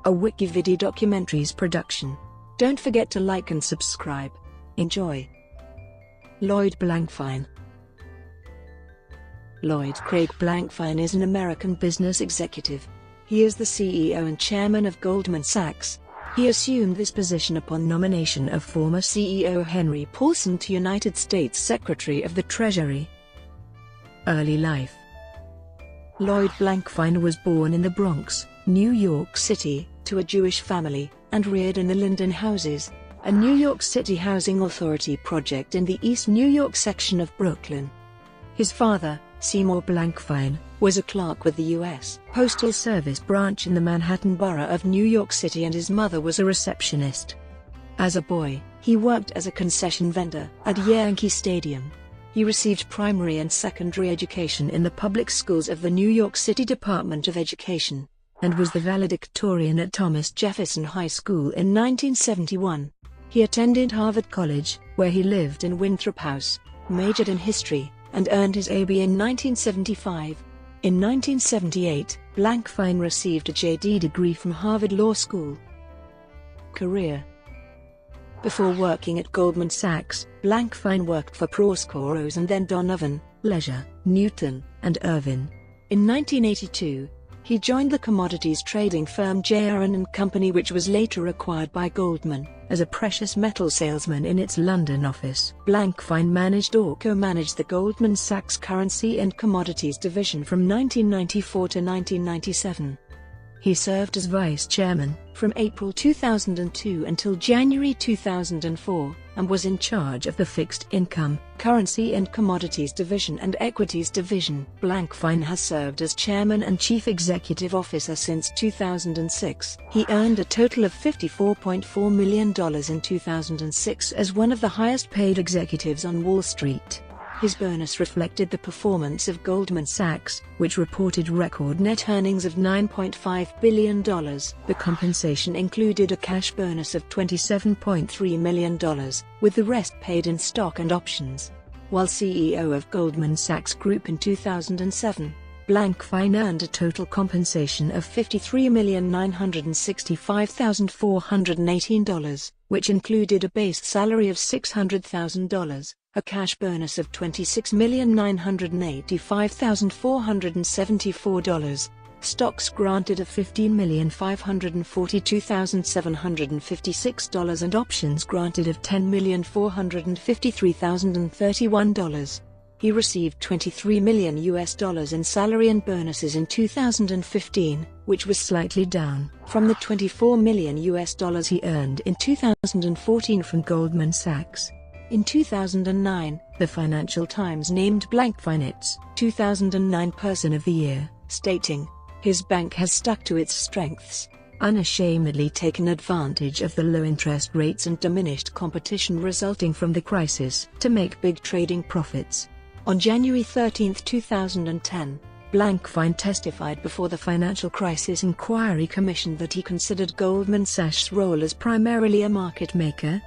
a Wikividi Documentaries production. Don't forget to like and subscribe. Enjoy. Lloyd Blankfein. Lloyd Craig Blankfein is an American business executive. He is the CEO and chairman of Goldman Sachs. He assumed this position upon nomination of former CEO Henry Paulson to United States Secretary of the Treasury. Early life. Lloyd Blankfein was born in the Bronx, New York City, to a Jewish family, and reared in the Linden Houses, a New York City Housing Authority project in the East New York section of Brooklyn. His father, Seymour Blankfein, was a clerk with the U.S. Postal Service branch in the Manhattan borough of New York City, and his mother was a receptionist. As a boy, he worked as a concession vendor at Yankee Stadium. He received primary and secondary education in the public schools of the New York City Department of Education, and was the valedictorian at Thomas Jefferson High School in 1971. He attended Harvard College, where he lived in Winthrop House, majored in history, and earned his A.B. in 1975. In 1978, Blankfein received a J.D. degree from Harvard Law School. Career. Before working at Goldman Sachs, Blankfein worked for Proscoros and then Donovan, Leisure, Newton, and Irvin. In 1982, he joined the commodities trading firm J.Aron & Company, which was later acquired by Goldman, as a precious metal salesman in its London office. Blankfein managed or co-managed the Goldman Sachs Currency and Commodities division from 1994 to 1997. He served as vice chairman from April 2002 until January 2004, and was in charge of the Fixed Income, Currency and Commodities Division and Equities Division. Blankfein has served as chairman and chief executive officer since 2006. He earned a total of $54.4 million in 2006 as one of the highest-paid executives on Wall Street. His bonus reflected the performance of Goldman Sachs, which reported record net earnings of $9.5 billion. The compensation included a cash bonus of $27.3 million, with the rest paid in stock and options. While CEO of Goldman Sachs Group in 2007, Blankfein earned a total compensation of $53,965,418, which included a base salary of $600,000, a cash bonus of $26,985,474, stocks granted of $15,542,756 and options granted of $10,453,031. He received $23 million in salary and bonuses in 2015, which was slightly down from the $24 million he earned in 2014 from Goldman Sachs. In 2009, the Financial Times named Blankfein its 2009 Person of the Year, stating, "His bank has stuck to its strengths, unashamedly taken advantage of the low interest rates and diminished competition resulting from the crisis to make big trading profits." On January 13, 2010, Blankfein testified before the Financial Crisis Inquiry Commission that he considered Goldman Sachs' role as primarily a market maker,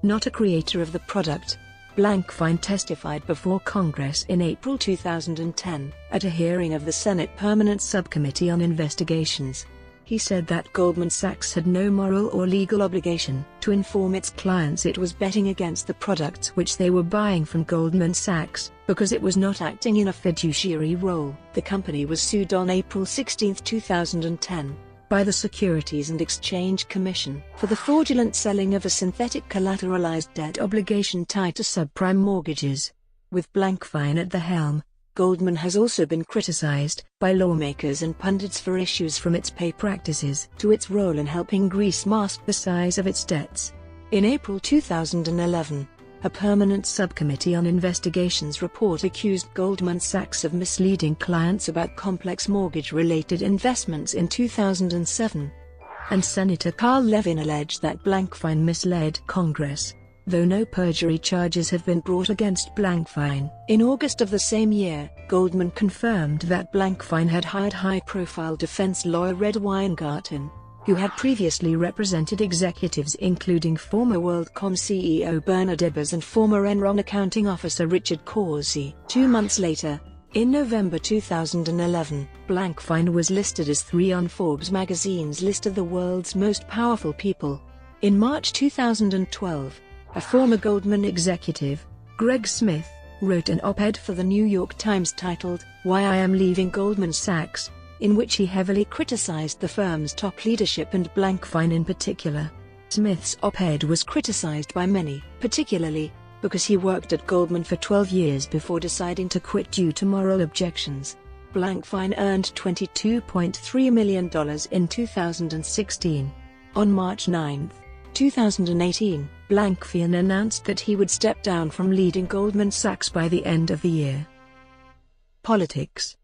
not a creator of the product. Blankfein testified before Congress in April 2010, at a hearing of the Senate Permanent Subcommittee on Investigations. He said that Goldman Sachs had no moral or legal obligation to inform its clients it was betting against the products which they were buying from Goldman Sachs, because it was not acting in a fiduciary role. The company was sued on April 16, 2010. By the Securities and Exchange Commission for the fraudulent selling of a synthetic collateralized debt obligation tied to subprime mortgages. With Blankfein at the helm, Goldman has also been criticized by lawmakers and pundits for issues from its pay practices to its role in helping Greece mask the size of its debts. In April 2011, a permanent subcommittee on investigations report accused Goldman Sachs of misleading clients about complex mortgage-related investments in 2007. And Senator Carl Levin alleged that Blankfein misled Congress, though no perjury charges have been brought against Blankfein. In August of the same year, Goldman confirmed that Blankfein had hired high-profile defense lawyer Red Weingarten, who had previously represented executives including former WorldCom CEO Bernard Ebbers and former Enron accounting officer Richard Corsi. 2 months later, In November 2011, Blankfein was listed as 3 on Forbes magazine's list of the world's most powerful people. In March 2012, a former Goldman executive, Greg Smith, wrote an op-ed for the New York Times titled, "Why I Am Leaving Goldman Sachs," in which he heavily criticized the firm's top leadership and Blankfein in particular. Smith's op-ed was criticized by many, particularly because he worked at Goldman for 12 years before deciding to quit due to moral objections. Blankfein earned $22.3 million in 2016. On March 9, 2018, Blankfein announced that he would step down from leading Goldman Sachs by the end of the year. Politics.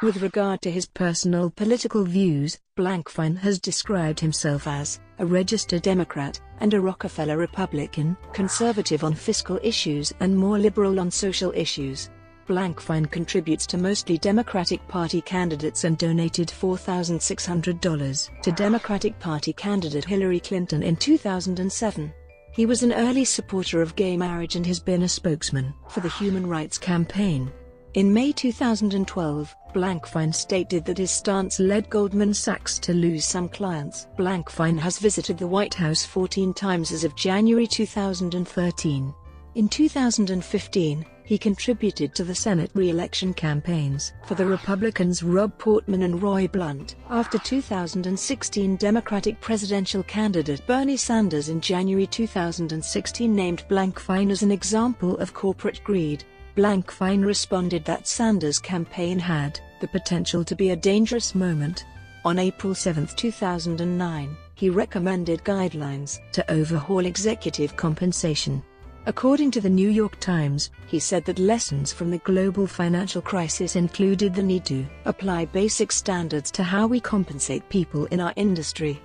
With regard to his personal political views, Blankfein has described himself as a registered Democrat and a Rockefeller Republican, conservative on fiscal issues and more liberal on social issues. Blankfein contributes to mostly Democratic Party candidates and donated $4,600 to Democratic Party candidate Hillary Clinton in 2007. He was an early supporter of gay marriage and has been a spokesman for the Human Rights Campaign. In May 2012, Blankfein stated that his stance led Goldman Sachs to lose some clients. Blankfein has visited the White House 14 times as of January 2013. In 2015, he contributed to the Senate re-election campaigns for the Republicans Rob Portman and Roy Blunt. After 2016 Democratic presidential candidate Bernie Sanders in January 2016 named Blankfein as an example of corporate greed, Blankfein responded that Sanders' campaign had the potential to be a dangerous moment. On April 7, 2009, he recommended guidelines to overhaul executive compensation. According to the New York Times, he said that lessons from the global financial crisis included the need to apply basic standards to how we compensate people in our industry.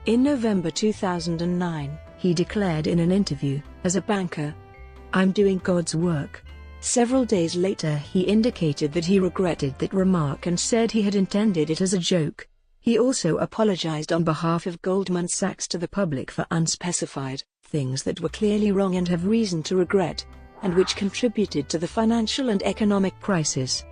In November 2009, he declared in an interview, "As a banker, I'm doing God's work." Several days later he indicated that he regretted that remark and said he had intended it as a joke. He also apologized on behalf of Goldman Sachs to the public for unspecified things that were clearly wrong and have reason to regret, and which contributed to the financial and economic crisis.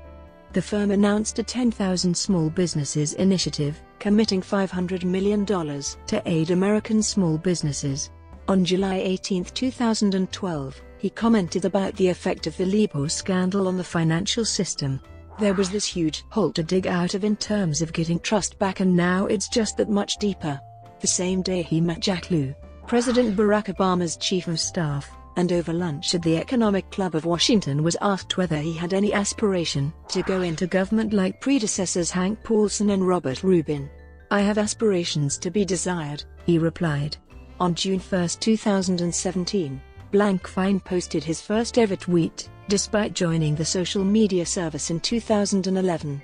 The firm announced a 10,000 Small Businesses initiative, committing $500 million to aid American small businesses. On July 18, 2012, he commented about the effect of the Libor scandal on the financial system. "There was this huge hole to dig out of in terms of getting trust back, and now it's just that much deeper." The same day he met Jack Lew, President Barack Obama's chief of staff, and over lunch at the Economic Club of Washington was asked whether he had any aspiration to go into government like predecessors Hank Paulson and Robert Rubin. "I have aspirations to be desired," he replied. On June 1, 2017, Blankfein posted his first ever tweet, despite joining the social media service in 2011.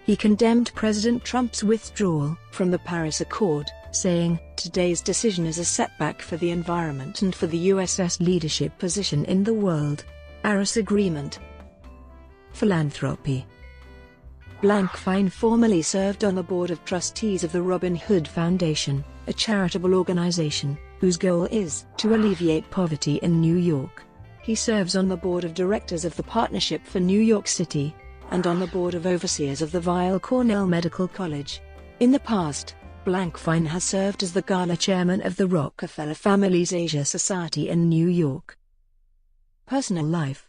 He condemned President Trump's withdrawal from the Paris Accord, saying, "Today's decision is a setback for the environment and for the US's leadership position in the world." Paris Agreement. Philanthropy. Blankfein formerly served on the board of trustees of the Robin Hood Foundation, a charitable organization whose goal is to alleviate poverty in New York. He serves on the board of directors of the Partnership for New York City, and on the board of overseers of the Weill Cornell Medical College. In the past, Blankfein has served as the gala chairman of the Rockefeller Family's Asia Society in New York. Personal life.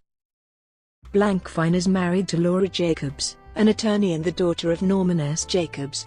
Blankfein is married to Laura Jacobs, an attorney and the daughter of Norman S. Jacobs,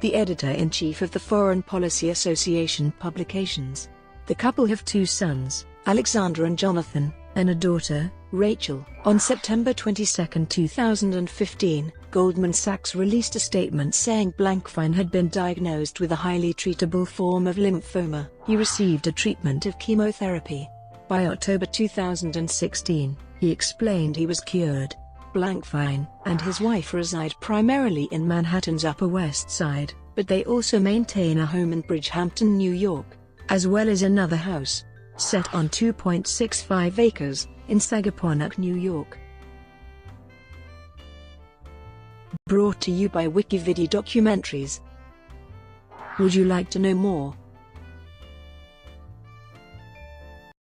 the editor-in-chief of the Foreign Policy Association publications. The couple have 2 sons, Alexander and Jonathan, and a daughter, Rachel. On September 22, 2015, Goldman Sachs released a statement saying Blankfein had been diagnosed with a highly treatable form of lymphoma. He received a treatment of chemotherapy. By October 2016, he explained he was cured. Blankfein and his wife reside primarily in Manhattan's Upper West Side, but they also maintain a home in Bridgehampton, New York, as well as another house, set on 2.65 acres, in Sagaponack, New York. Brought to you by Wikividi Documentaries. Would you like to know more?